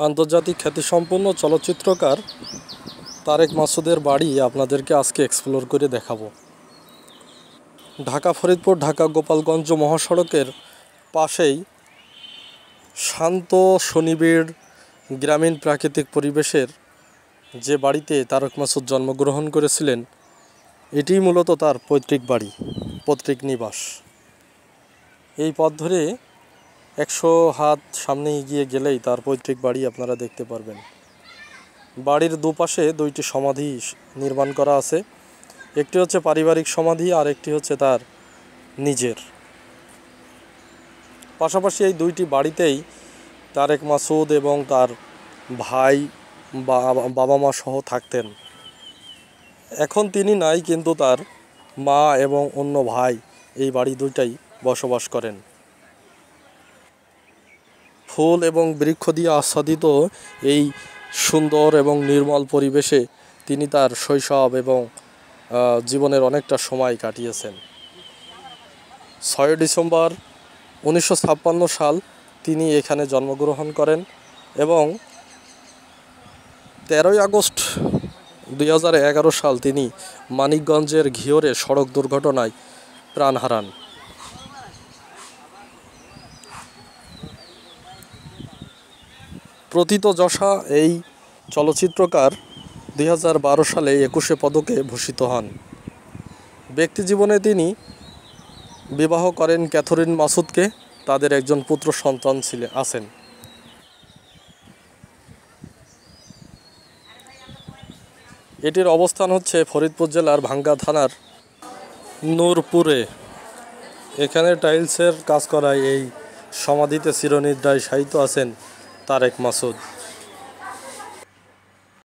আন্তর্জাতিক খ্যাতিসম্পন্ন চলচ্চিত্রকার তারেক মাসুদের বাড়ি আপনাদেরকে আজকে এক্সপ্লোর করে দেখাবো। ঢাকা ফরিদপুর ঢাকা গোপালগঞ্জ মহাসড়কের পাশেই শান্ত সুনিবিড় গ্রামীণ প্রাকৃতিক পরিবেশের যে বাড়িতে তারেক মাসুদ জন্মগ্রহণ করেছিলেন, এটিই মূলত তার পৈতৃক বাড়ি, পৈতৃক নিবাস। এই পথ ধরে 100 হাত সামনে এগিয়ে গেলেই তার পৈতৃক বাড়ি আপনারা দেখতে পারবেন। বাড়ির দুপাশে দুইটি সমাধি নির্মাণ করা আছে। একটি হচ্ছে পারিবারিক সমাধি, আর একটি হচ্ছে তার নিজের। পাশাপাশি এই দুইটি বাড়িতেই তারেক মাসুদ এবং তার ভাই বাবা মা সহ থাকতেন। এখন তিনি নাই, কিন্তু তার মা এবং অন্য ভাই এই বাড়ি দুইটাই বসবাস করেন। ফুল এবং বৃক্ষ দিয়ে আচ্ছাদিত এই সুন্দর এবং নির্মল পরিবেশে তিনি তার শৈশব এবং জীবনের অনেকটা সময় কাটিয়েছেন। 6 ডিসেম্বর 1956 সাল তিনি এখানে জন্মগ্রহণ করেন এবং 13 আগস্ট 2011 সাল তিনি মানিকগঞ্জের ঘিওরে সড়ক দুর্ঘটনায় প্রাণ হারান। প্রথিতযশা এই চলচ্চিত্রকার 2012 সালে 21 পদকে ভূষিত হন। ব্যক্তিজীবনে তিনি বিবাহ করেন ক্যাথরিন মাসুদকে। তাদের একজন পুত্র সন্তান আছেন। এটির অবস্থান হচ্ছে ফরিদপুর জেলার ভাঙ্গা থানার নূরপুরে। এখানে টাইলসের কাজ করায় এই সমাধিতে চিরনিদ্রায় শায়িত আছেন তারেক মাসুদ।